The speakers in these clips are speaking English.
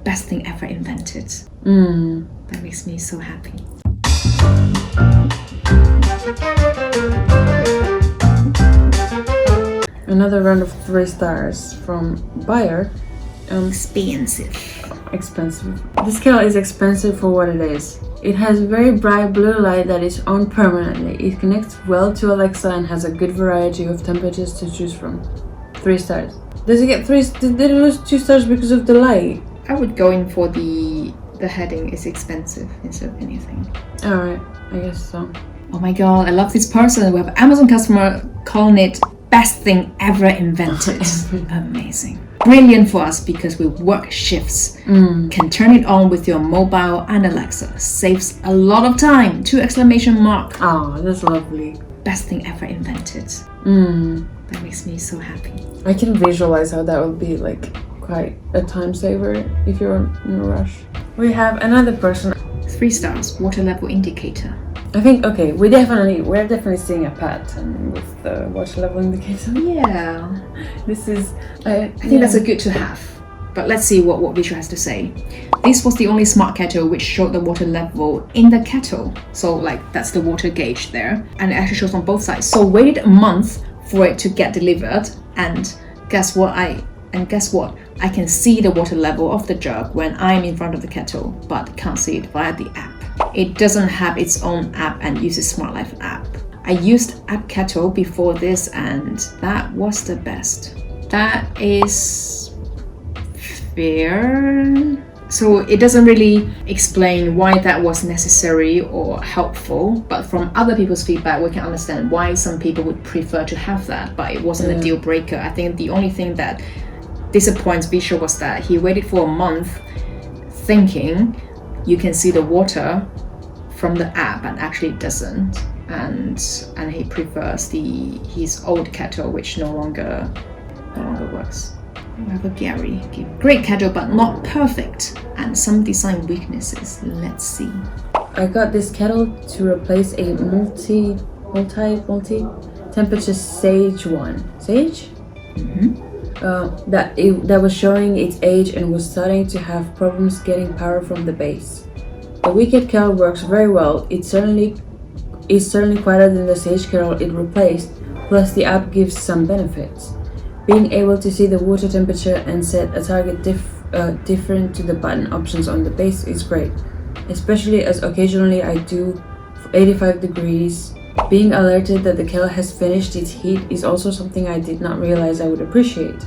best thing ever invented. That makes me so happy. Another round of 3 stars from buyer. Expensive. This kettle is expensive for what it is. It has very bright blue light that is on permanently. It connects well to Alexa and has a good variety of temperatures to choose from. 3 stars. Does it get 3? Did it lose 2 stars because of the light? I would go in for the heading is expensive instead of anything. Alright, I guess so. Oh my god, I love this person. We have an Amazon customer calling it best thing ever invented. Amazing. Brilliant for us because we work shifts. Can turn it on with your mobile and Alexa. Saves a lot of time. 2 exclamation mark. Oh, that's lovely. Best thing ever invented. That makes me so happy. I can visualize how that would be like quite a time saver if you're in a rush. We have another person. 3 stars. Water level indicator. I think we're definitely seeing a pattern with the water level indicator. Yeah. This is I think that's a good to have. But let's see what Visual has to say. This was the only smart kettle which showed the water level in the kettle. So like that's the water gauge there. And it actually shows on both sides. So waited a month for it to get delivered, and guess what? I can see the water level of the jug when I'm in front of the kettle, but can't see it via the app. It doesn't have its own app and uses Smart Life app. I used App Kettle before this and that was the best. That is fair. So it doesn't really explain why that was necessary or helpful, but from other people's feedback we can understand why some people would prefer to have that, but it wasn't a deal breaker. I think the only thing that disappoints Visual was that he waited for a month thinking you can see the water from the app and actually it doesn't, and he prefers his old kettle which no longer works. We have a Gary. Okay, great kettle but not perfect and some design weaknesses. Let's see. I got this kettle to replace a multi temperature Sage one. Sage? That was showing its age and was starting to have problems getting power from the base. The WeeKett kettle works very well. It certainly quieter than the Sage kettle it replaced, plus the app gives some benefits. Being able to see the water temperature and set a target different to the button options on the base is great, especially as occasionally I do 85 degrees. Being alerted that the kettle has finished its heat is also something I did not realize I would appreciate.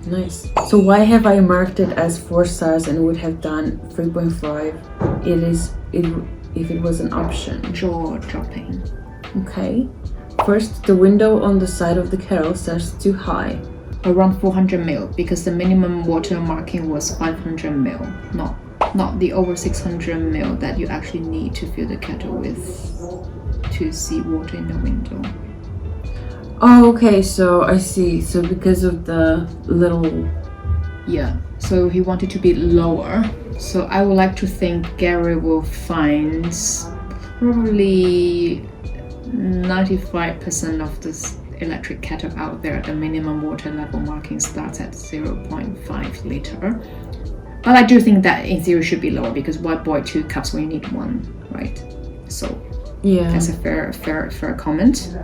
Nice. So why have I marked it as 4 stars and would have done 3.5 if it was an option? Jaw dropping. Okay. First, the window on the side of the kettle starts too high. Around 400 ml because the minimum water marking was 500 ml, not the over 600 ml that you actually need to fill the kettle with to see water in the window. Oh, okay, so I see. So because of the little... Yeah, so he wanted to be lower. So I would like to think Gary will find probably 95% of this electric kettle out there. The minimum water level marking starts at 0.5 liter. But I do think that in theory should be lower because why boil 2 cups when you need 1, right? So yeah, that's a fair comment.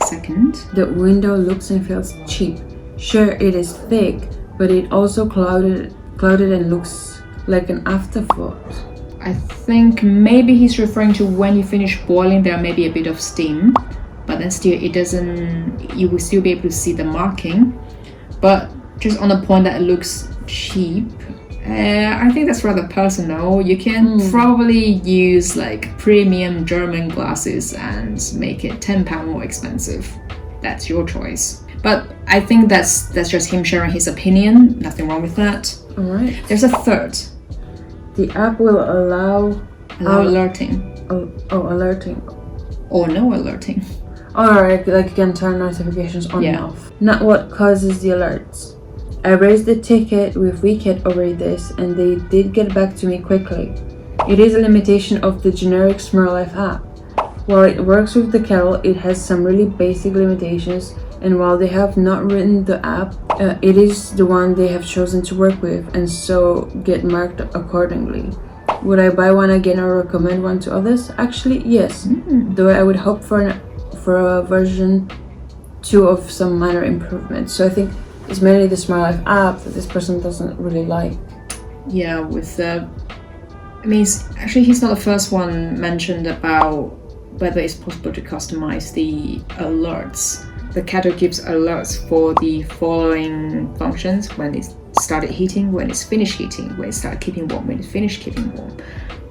Second, the window looks and feels cheap. Sure, it is thick, but it also clouded and looks like an afterthought. I think maybe he's referring to when you finish boiling there may be a bit of steam, but then still it doesn't, you will still be able to see the marking. But just on the point that it looks cheap, I think that's rather personal. You can probably use like premium German glasses and make it £10 more expensive. That's your choice. But I think that's just him sharing his opinion. Nothing wrong with that. All right. There's a third. The app will allow alerting. Alerting. Or no alerting. Alright, like you can turn notifications on and off. Not what causes the alerts. I raised the ticket with WeeKett over this and they did get back to me quickly. It is a limitation of the generic Smart Life app. While it works with the kettle, it has some really basic limitations And while they have not written the app, it is the one they have chosen to work with, and so get marked accordingly. Would I buy one again or recommend one to others? Actually, yes. Though I would hope for a version 2 of some minor improvements. So I think it's mainly the Smart Life app that this person doesn't really like. Yeah, with the... I mean, actually, he's not the first one mentioned about whether it's possible to customize the alerts. The kettle gives alerts for the following functions: when it started heating, when it's finished heating, when it started keeping warm, when it's finished keeping warm,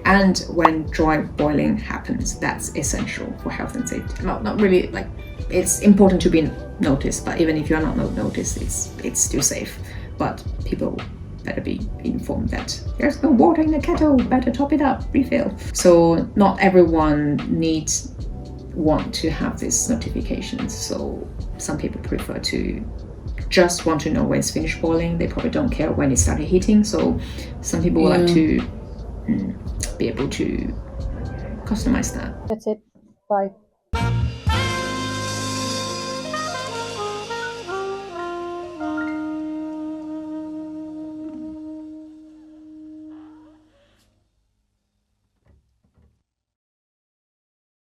and when dry boiling happens. That's essential for health and safety. Not really, like, it's important to be noticed, but even if you're not noticed, it's still safe. But people better be informed that there's no water in the kettle, better top it up, refill. So not everyone want to have these notifications, so some people prefer to just want to know when it's finished boiling. They probably don't care when it started heating, so some people would like to be able to customize that. That's it. Bye.